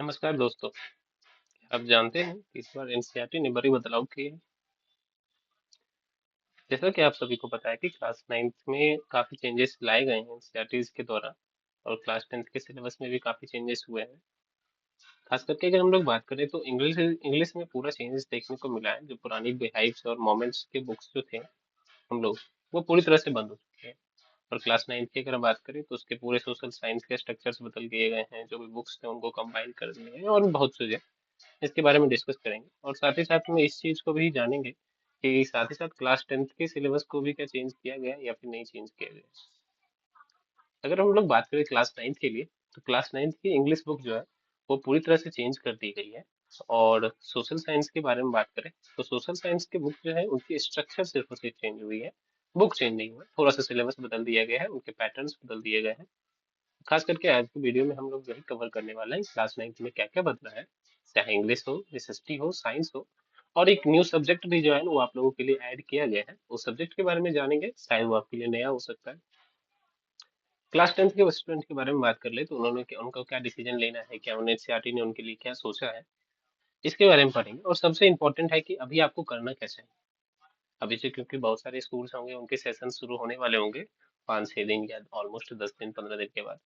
नमस्कार दोस्तों। आप जानते हैं कि इस बार एनसीईआरटी ने बड़ी बदलाव किए हैं। जैसा कि आप सभी को पता है कि क्लास 9th में काफी चेंजेस लाए गए हैं एनसीईआरटी के द्वारा। और क्लास 10th के सिलेबस में भी काफी चेंजेस हुए हैं। खास करके अगर हम लोग बात करें तो इंग्लिश इंग्लिश में पूरा चेंजेस देखने को मिला है। जो पुरानी बिहाइव्स और मोमेंट्स के बुक्स जो थे हम लोग, वो पूरी तरह से बंद हो चुके हैं। और क्लास 9th की अगर बात करें तो उसके पूरे सोशल साइंस के स्ट्रक्चर्स बदल दिए गए हैं। जो भी बुक्स थे उनको कंबाइन कर दिए हैं और बहुत चीजें इसके बारे में डिस्कस करेंगे। और साथ ही साथ में इस चीज को भी जानेंगे कि साथ ही साथ क्लास 10th के सिलेबस को भी क्या चेंज किया गया है या फिर नहीं चेंज किया गया। अगर हम लोग बात करें क्लास 9th के लिए, तो क्लास 9th की इंग्लिश बुक जो है वो पूरी तरह से चेंज कर दी गई है। और सोशल साइंस के बारे में बात करें तो सोशल साइंस की बुक जो है उनकी स्ट्रक्चर सिर्फ और सिर्फ चेंज हुई है। बुक चेंज नहीं हुआ, थोड़ा सा सिलेबस बदल दिया गया है, उनके पैटर्न्स बदल दिए गए हैं। खास करके आज की वीडियो में हम लोग यही कवर करने वाले हैं क्लास 9th में क्या क्या बदला है। चाहे इंग्लिश हो, एसएसटी हो, साइंस हो। और एक न्यू सब्जेक्ट भी जो है ना वो आप लोगों के लिए ऐड किया गया है। उस सब्जेक्ट के बारे में जानेंगे, शायद वो आपके लिए नया हो सकता है। क्लास 10th के स्टूडेंट के बारे में बात कर ले तो उनको क्या डिसीजन लेना है, क्या उन्हें एनसीईआरटी ने उनके लिए क्या सोचा है, इसके बारे में पढ़ेंगे। और सबसे इम्पोर्टेंट है कि अभी आपको करना क्या चाहिए। अभी से क्योंकि बहुत सारे स्कूल्स होंगे, उनके सेशन शुरू होने वाले होंगे 5-6 दिन या ऑलमोस्ट 10 दिन 15 दिन के बाद।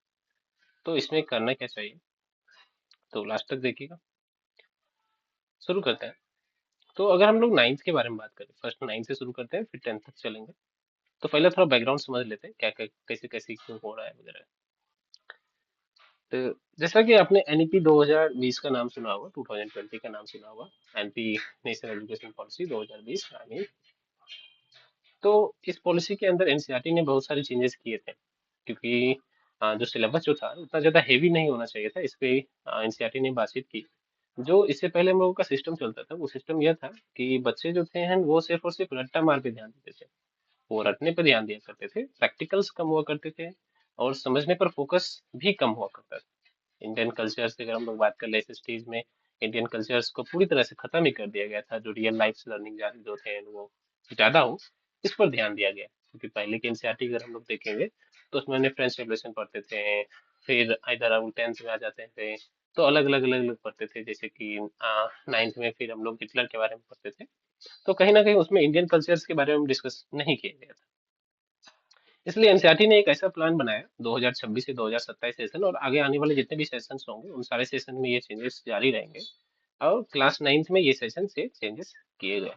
तो इसमें करना क्या चाहिए, तो लास्ट तक देखिएगा। शुरू करते हैं। तो अगर हम लोग नाइन्थ के बारे में बात करें, फर्स्ट नाइन्थ से शुरू करते हैं फिर 10th तक चलेंगे। तो पहले थोड़ा बैकग्राउंड समझ लेते हैं क्या क्या कैसे कैसे क्यों हो रहा है वगैरह। तो जैसा कि आपने एनईपी 2020 का नाम सुना होगा, 2020 का नाम सुना होगा, NP national education policy 2020 I mean. तो इस पॉलिसी के अंदर एनसीईआरटी ने बहुत सारे चेंजेस किए थे। क्योंकि जो सिलेबस जो था उतना ज्यादा हेवी नहीं होना चाहिए था, इस पे एनसीईआरटी ने बातचीत की। जो इससे पहले हम लोगों का सिस्टम चलता था वो सिस्टम यह था कि बच्चे जो थे हैं वो सिर्फ और सिर्फ रट्टा मार पे ध्यान देते थे। वो रटने पर ध्यान दिया करते थे, प्रैक्टिकल्स कम हुआ करते थे। और समझने पर फोकस भी कम हुआ करता था। इंडियन कल्चर्स की अगर हम लोग बात कर ले एसएसटीज में, इंडियन कल्चर्स को पूरी तरह से खत्म ही कर दिया गया था। जो रियल लाइफ लर्निंग जो थे वो ज्यादा हो, इस पर ध्यान दिया गया। क्योंकि पहले के एनसीईआरटी अगर हम लोग देखेंगे तो उसमें हमने फ्रेंच रेवोल्यूशन पढ़ते थे। फिर इधर हम 10th में आ जाते थे तो अलग अलग पढ़ते थे। जैसे कि 9th में फिर हम लोग हिटलर के बारे में पढ़ते थे। तो कहीं ना कहीं उसमें इंडियन कल्चर्स के बारे में डिस्कस नहीं किया गया था। इसलिए एनसीईआरटी ने एक ऐसा प्लान बनाया 2026 से 2027 सेशन, और आगे आने वाले जितने भी सेशंस होंगे उन सारे सेशन में ये चेंजेस जारी रहेंगे। और क्लास 9th में ये सेशन से चेंजेस किए गए।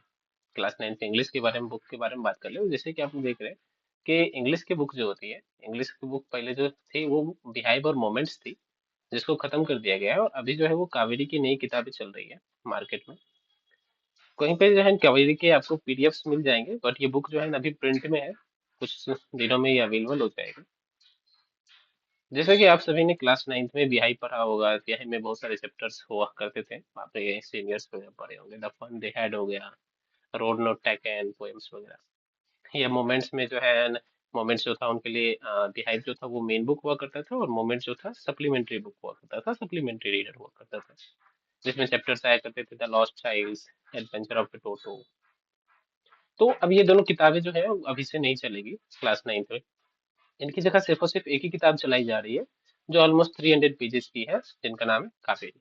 क्लास 9th इंग्लिश के बारे में बुक के बारे में बात कर ले, जैसे कि आप देख रहे हैं कि इंग्लिश की बुक जो होती है, इंग्लिश की बुक पहले जो थी वो बिहाइव और मोमेंट्स थी, जिसको खत्म कर दिया गया है। और अभी जो है वो कावेरी की नई किताबें चल रही है मार्केट में। कहीं पे जो है कावेरी के आपको पीडीएफ्स मिल जाएंगे, बट ये बुक जो है ना अभी प्रिंट में है। कुछ दिनों में ये अवेलेबल हो जाएगा। जैसे कि आप सभी ने क्लास 9th में बिहाई पढ़ा होगा, बिहाई में बहुत सारे चैप्टर्स हुआ करते थे। आपने सीनियर्स वगैरह पढ़े होंगे, द फन दे हैड हो गया, रोड नॉट टेकन, पोएम्स वगैरह। ये मोमेंट्स में जो है, मोमेंट्स जो था उनके लिए बिहाइव जो था वो मेन बुक हुआ करता था, और मोमेंट्स जो था सप्लीमेंट्री बुक हुआ करता था, सप्लीमेंट्री रीडर हुआ करता था। जिसमें चैप्टर्स आया करते थे, the lost child, adventure of the Toto. तो अब ये दोनों किताबें जो है वो अभी से नहीं चलेगी क्लास 9th में। इनकी जगह सिर्फ और सिर्फ एक ही किताब चलाई जा रही है, जो ऑलमोस्ट 300 पेजेस की है, जिनका नाम है कावेरी।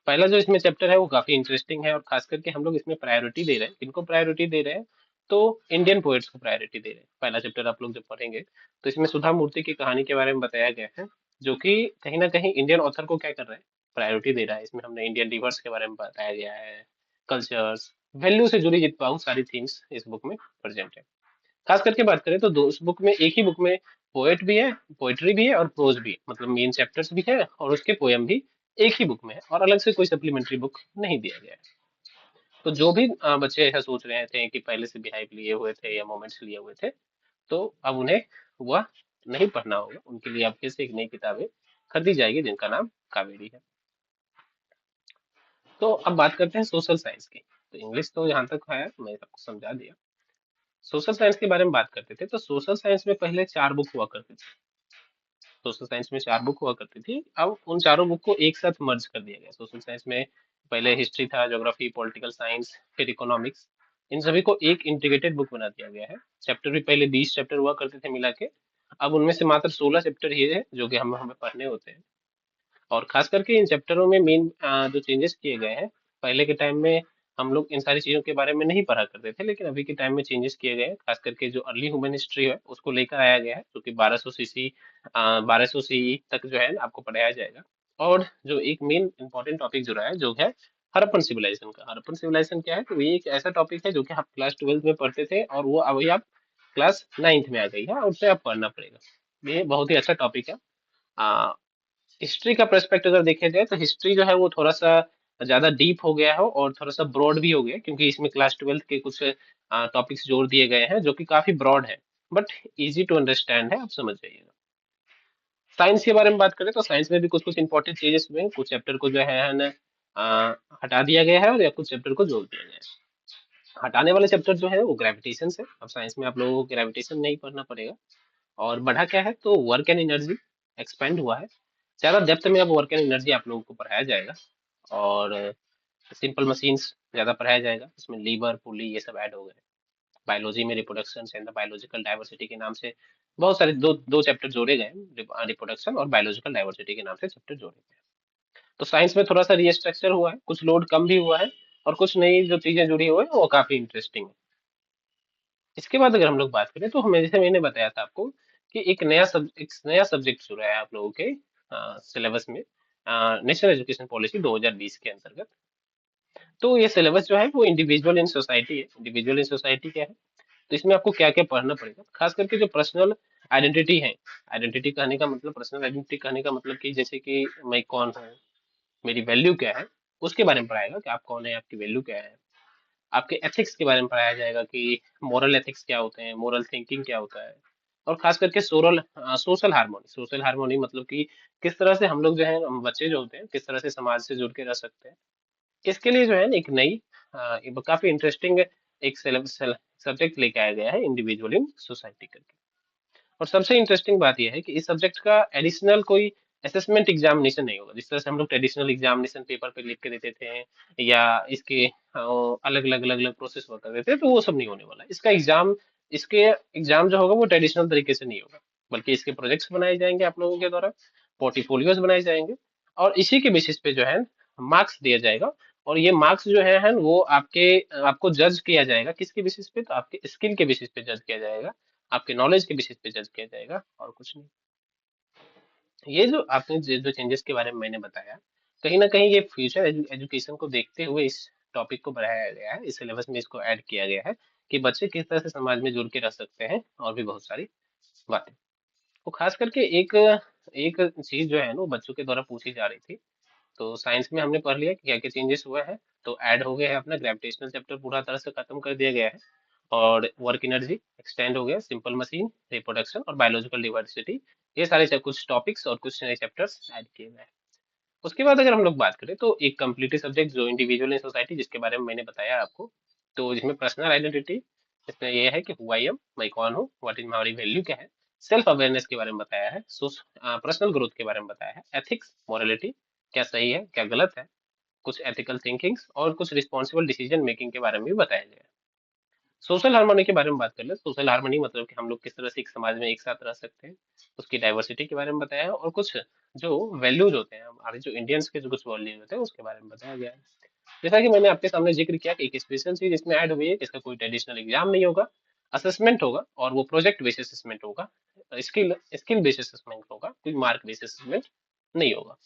पहला जो इसमें चैप्टर है वो काफी इंटरेस्टिंग है, और खास करके हम लोग इसमें प्रायोरिटी दे रहे हैं। किनको प्रायोरिटी दे रहे हैं, तो इंडियन पोएट्स को प्रायोरिटी दे रहे हैं। पहला चैप्टर आप लोग जब पढ़ेंगे तो इसमें सुधा मूर्ति की कहानी के बारे में बताया गया है। जो कि कहीं ना कहीं इंडियन ऑथर को क्या कर रहा है, प्रायोरिटी दे रहा है। इसमें हमने इंडियन रिवर्स के बारे में बताया गया है, कल्चर्स, वैल्यू से जुड़ी जितना सारी थीम्स इस बुक में प्रेजेंट है। खास करके बात करें तो दो उस बुक में, एक ही बुक में पोएट भी है, पोएट्री भी है और प्रोज भी है। मतलब मेन चैप्टर्स भी है और उसके पोयम भी एक ही बुक में है, और अलग से कोई सप्लीमेंट्री बुक नहीं दिया गया है। तो जो भी बच्चे ऐसा सोच रहे थे कि पहले से बिहाइव लिए हुए थे या मोमेंट्स लिए हुए थे, तो अब उन्हें वह नहीं पढ़ना होगा। उनके लिए अब फिर से एक नई किताबें खरीदी जाएगी जिनका नाम कावेरी है। तो अब बात करते हैं सोशल साइंस की। तो इंग्लिश तो यहाँ तक है, मैं सबको समझा दिया। सोशल साइंस के बारे में बात करते थे, तो सोशल साइंस में पहले 4 बुक हुआ करती थी। सोशल साइंस में 4 बुक हुआ करती थी, अब उन चारों बुक को एक साथ मर्ज कर दिया गया। सोशल साइंस में पहले हिस्ट्री था, ज्योग्राफी, पॉलिटिकल साइंस, फिर इकोनॉमिक्स। इन सभी को एक इंटीग्रेटेड बुक बना दिया गया है। चैप्टर भी पहले 20 चैप्टर हुआ करते थे मिला के, अब उनमें से मात्र 16 चैप्टर ही है जो कि हम हमें पढ़ने होते हैं। और खास करके इन चैप्टरों में मेन जो चेंजेस किए गए हैं, पहले के टाइम में हम लोग इन सारी चीजों के बारे में नहीं पढ़ा करते थे, लेकिन अभी के टाइम में चेंजेस किए गए हैं। खास करके जो अर्ली ह्यूमन हिस्ट्री है उसको लेकर आया गया है, जो कि 1200 सीसी तक जो है आपको पढ़ाया जाएगा। और जो एक मेन इंपॉर्टेंट टॉपिक जो रहा है, जो है हड़प्पन सिविलाइजेशन का। हड़प्पन सिविलाइजेशन क्या है, तो ये एक ऐसा टॉपिक है जो कि आप क्लास 12 में पढ़ते थे, और वो अभी आप क्लास 9th में आ गई है, और उसे आप पढ़ना पड़ेगा। ये बहुत ही अच्छा टॉपिक है। हिस्ट्री का पर्सपेक्ट अगर देखा जाए, तो हिस्ट्री जो है वो थोड़ा सा ज्यादा डीप हो गया है और थोड़ा सा ब्रॉड भी हो गया है, क्योंकि इसमें क्लास 12 के कुछ टॉपिक्स जोड़ दिए गए हैं जो कि काफी ब्रॉड है, बट इजी टू अंडरस्टैंड है, आप समझ जाइएगा। साइंस के बारे में बात करें तो साइंस में भी कुछ कुछ इंपॉर्टेंट चेंजेस हुए हैं। कुछ चैप्टर को जो है ना हटा दिया गया है, और या कुछ चैप्टर को जोड़ दिया गया है। हटाने वाले चैप्टर जो है वो ग्रेविटेशन से। अब साइंस में आप लोगों को ग्रेविटेशन नहीं पढ़ना पड़ेगा। और बढ़ा क्या है, तो वर्क एंड एनर्जी एक्सपेंड हुआ है। ज्यादा डेप्थ में अब वर्क एंड एनर्जी आप लोगों को पढ़ाया जाएगा। और सिंपल मशीन्स ज्यादा पढ़ाया जाएगा, इसमें लीवर पुली ये सब ऐड हो गए। बायोलॉजी में reproduction and the biological diversity के नाम से बहुत सारे दो दो चैप्टर जोड़े गए हैं। रिप्रोडक्शन और बायोलॉजिकल डाइवर्सिटी के नाम से चैप्टर जोड़े गए हैं। तो साइंस में थोड़ा सा रीस्ट्रक्चर हुआ है, कुछ लोड कम भी हुआ है, और कुछ नई जो चीजें जुड़ी हुई है वो काफी इंटरेस्टिंग है। इसके बाद अगर हम लोग बात करें, तो हमें जैसे मैंने बताया था आपको कि एक नया सब्जेक्ट शुरू है आप लोगों के सिलेबस में, नेशनल एजुकेशन पॉलिसी 2020 के अंतर्गत। तो ये सिलेबस जो है वो इंडिविजुअल इन सोसाइटी है। इंडिविजुअल इन सोसाइटी क्या है, तो इसमें आपको क्या क्या पढ़ना पड़ेगा, खास करके जो पर्सनल आइडेंटिटी है। आइडेंटिटी कहने का मतलब, पर्सनल आइडेंटिटी कहने का मतलब कि जैसे कि मैं कौन हूँ, मेरी वैल्यू क्या है, उसके बारे में पढ़ाएगा कि आप कौन है, आपकी वैल्यू क्या है। आपके एथिक्स के बारे में पढ़ाया जाएगा कि मोरल एथिक्स क्या होते हैं, मोरल थिंकिंग क्या होता है। और खास करके सोशल हार्मोनी। सोशल हार्मोनी मतलब कि किस तरह से हम लोग जो है, हम बच्चे जो होते हैं, किस तरह से समाज से जुड़ के रह सकते हैं। इसके लिए जो है ना एक नई काफी इंटरेस्टिंग एक सब्जेक्ट लेके आया गया है, इंडिविजुअल इन सोसाइटी करके। और सबसे इंटरेस्टिंग बात यह है कि इस सब्जेक्ट का एडिशनल कोई असेसमेंट एग्जामिनेशन नहीं होगा। जिस तरह से हम लोग ट्रेडिशनल एग्जामिनेशन पेपर पे लिख के देते थे, या इसके अलग अलग अलग अलग प्रोसेस हुआ करते थे, तो वो सब नहीं होने वाला। इसके एग्जाम जो होगा वो ट्रेडिशनल तरीके से नहीं होगा, बल्कि इसके प्रोजेक्ट्स बनाए जाएंगे आप लोगों के द्वारा, पोर्टफोलियोज बनाए जाएंगे, और इसी के बेसिस पे जो है मार्क्स दिया जाएगा। और ये मार्क्स जो है वो आपको जज किया जाएगा किसके बेसिस पे, तो आपके स्किल के बेसिस पे जज किया जाएगा, आपके नॉलेज के बेसिस पे जज किया जाएगा, और कुछ नहीं। ये जो आपने जो चेंजेस के बारे में मैंने बताया, कहीं ना कहीं ये फ्यूचर एजुकेशन को देखते हुए इस टॉपिक को बढ़ाया गया है, इस सिलेबस में इसको ऐड किया गया है कि बच्चे किस तरह से समाज में जुड़ के रह सकते हैं, और भी बहुत सारी बातें। तो खास करके एक एक चीज जो है ना वो बच्चों के द्वारा पूछी जा रही थी। तो साइंस में हमने पढ़ लिया कि क्या क्या चेंजेस हुआ है। तो ऐड हो गया है अपना ग्रेविटेशनल चैप्टर, पूरा तरह से खत्म कर दिया गया है। और वर्क एनर्जी एक्सटेंड हो गया, सिंपल मशीन, रिप्रोडक्शन और बायोलॉजिकल डाइवर्सिटी, ये सारे कुछ टॉपिक्स और कुछ नए चैप्टर्स ऐड किए गए हैं। उसके बाद अगर हम लोग बात करें, तो एक कम्प्लीटली सब्जेक्ट जो इंडिविजुअल इन सोसाइटी, जिसके बारे में मैंने बताया आपको, तो जिसमें पर्सनल आइडेंटिटी, इसमें यह है कि हु आई एम, मैं कौन हूँ, व्हाट इज हमारी वैल्यू क्या है। सेल्फ अवेयरनेस के बारे में बताया है, पर्सनल ग्रोथ के बारे में बताया है, एथिक्स मोरालिटी, क्या सही है क्या गलत है, कुछ एथिकल थिंकिंग्स, और कुछ रिस्पॉन्सिबल डिसीजन मेकिंग के बारे में भी बताया गया है। सोशल हार्मनी के बारे में बात कर ले, सोशल हार्मनी मतलब कि हम लोग किस तरह से एक समाज में एक साथ रह सकते हैं, उसकी डाइवर्सिटी के बारे में बताया है। और कुछ जो वैल्यूज होते हैं, हमारे जो इंडियंस के जो कुछ वैल्यूज होते हैं उसके बारे में बताया गया है। जैसा कि मैंने आपके सामने जिक्र किया कि एक स्पेशल चीज इसमें ऐड हुई है कि इसका कोई ट्रेडिशनल एग्जाम नहीं होगा, असेसमेंट होगा, और वो प्रोजेक्ट बेस्ड असेसमेंट होगा, स्किल स्किल बेस्ड असेसमेंट होगा, कोई मार्क बेस्ड असेसमेंट नहीं होगा।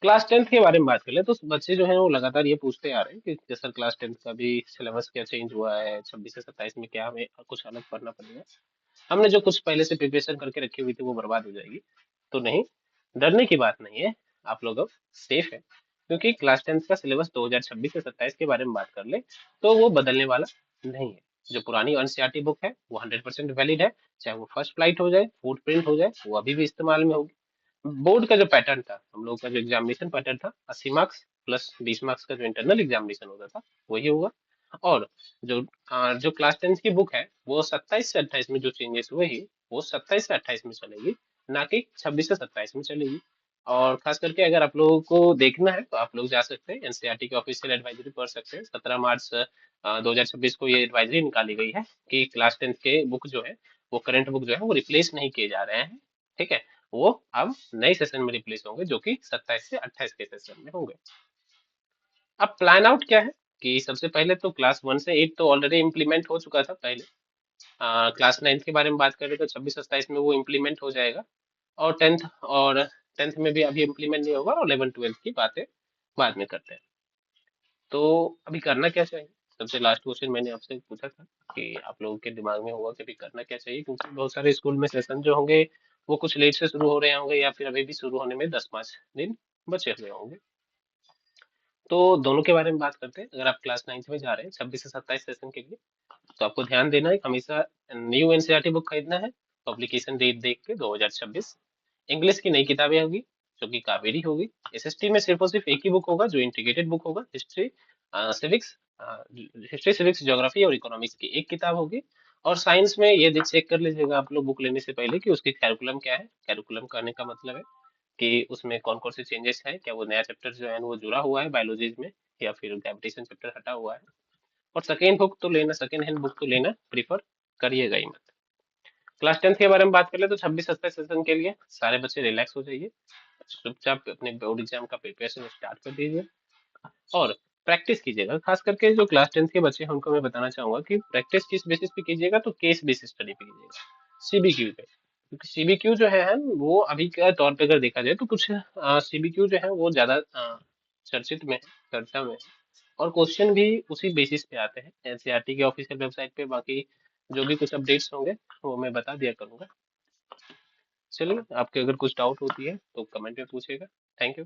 क्लास 10th के बारे में बात कर ले, तो बच्चे जो हैं वो लगातार ये पूछते आ रहे हैं कि जैसे क्लास 10th का भी सिलेबस क्या चेंज हुआ है, 26 से 27 में क्या हमें कुछ अलग पढ़ना पड़ेगा, हमने जो कुछ पहले से प्रिपरेशन करके रखी हुई थी वो बर्बाद हो जाएगी। तो नहीं, डरने की बात नहीं है, आप लोग अब सेफ है, क्योंकि क्लास 10th का सिलेबस 2026 से 27 के बारे में बात कर ले, तो वो बदलने वाला नहीं है। जो पुरानी एनसीईआरटी बुक है वो 100% वैलिड है, चाहे वो फर्स्ट फ्लाइट हो जाए, फुट प्रिंट हो जाए, वो अभी भी इस्तेमाल में होगी। बोर्ड का जो पैटर्न था, हम लोग का जो एग्जामिनेशन पैटर्न था, 80 मार्क्स प्लस 20 मार्क्स का जो इंटरनल एग्जामिनेशन होता था, वही होगा। और जो क्लास 10 की बुक है वो 27 से 28 में जो चेंजेस हुए ही, वो 27 से 28 में चलेगी, ना कि 26 से 27 में चलेगी। और खास करके अगर आप लोगों को देखना है, तो आप लोग जा सकते हैं एनसीईआरटी के ऑफिशियल एडवाइजरी पढ़ सकते हैं। 17 मार्च 2026 को ये एडवाइजरी निकाली गई है कि क्लास 10 के बुक जो है, वो करंट बुक जो है वो रिप्लेस नहीं किए जा रहे हैं। ठीक है। वो अब नए सेशन में रिप्लेस होंगे, जो कि 27 से 28 के सेशन में होंगे। अब प्लान आउट क्या है कि सबसे पहले तो क्लास 1 से 8 तो ऑलरेडी इम्प्लीमेंट हो चुका था पहले। क्लास 9 के बारे में बात करें तो 26 27 में वो इम्प्लीमेंट हो जाएगा। और टेंथ में भी अभी इम्प्लीमेंट नहीं होगा, और 11 12 की बातें बाद में करते हैं। तो अभी करना क्या चाहिए? सबसे लास्ट क्वेश्चन मैंने आपसे पूछा था कि आप लोगों के दिमाग में होगा कि अभी करना क्या चाहिए, क्योंकि बहुत सारे स्कूल में सेशन जो होंगे वो कुछ लेट से शुरू हो रहे होंगे, या फिर अभी भी शुरू होने में 10 5 दिन बचे हुए होंगे। तो दोनों के बारे में बात करते हैं। अगर आप क्लास 9 में जा रहे हैं 26 से 27 सेशन के लिए, तो आपको ध्यान देना है कि हमेशा न्यू एनसीईआरटी बुक खरीदना है। पब्लिकेशन डेट देख के 2026। इंग्लिश की नई किताबें होगी, जो कि कावेरी होगी। एसएसटी में सिर्फ और सिर्फ एक ही बुक होगा, जो इंटीग्रेटेड बुक होगा। सिविक्स हिस्ट्री सिविक्स ज्योग्राफी और इकोनॉमिक्स की एक किताब होगी। और साइंस में ये चेक कर लीजिएगा आप लोग बुक लेने से पहले कि उसकी कैरिकुलम क्या है। कैरिकुलम करने का मतलब है कि उसमें कौन कौन से चेंजेस हैं, क्या वो नया चैप्टर जो है वो जुड़ा हुआ है बायोलॉजी में, या फिर ग्रेविटेशन चैप्टर हटा हुआ है। और सेकेंड हैंड बुक तो लेना प्रीफर करिएगा ही मत। क्लास 10 के बारे में बात कर ले तो 26 27 सेशन के लिए सारे बच्चे रिलैक्स हो जाइए, चुपचाप अपने बोर्ड एग्जाम का प्रिपरेशन स्टार्ट कर दीजिए। और प्रैक्टिस कीजिएगा, खास करके जो क्लास 10 के बच्चे हैं उनको मैं बताना चाहूंगा कि प्रैक्टिस किस बेसिस पे कीजिएगा, तो केस बेसिस स्टडी पे कीजिएगा, सीबीक्यू पे। क्योंकि सीबीक्यू जो है वो अभी के तौर पे अगर देखा जाए तो कुछ सीबीक्यू जो है वो ज्यादा चर्चित में है, चर्चा में है। और क्वेश्चन भी उसी बेसिस पे आते हैं एनसीईआरटी की ऑफिशियल वेबसाइट पे। बाकी जो भी कुछ अपडेट्स होंगे वो मैं बता दिया करूंगा। चलिए, आपके अगर कुछ डाउट होती है तो कमेंट में पूछिएगा। Thank you.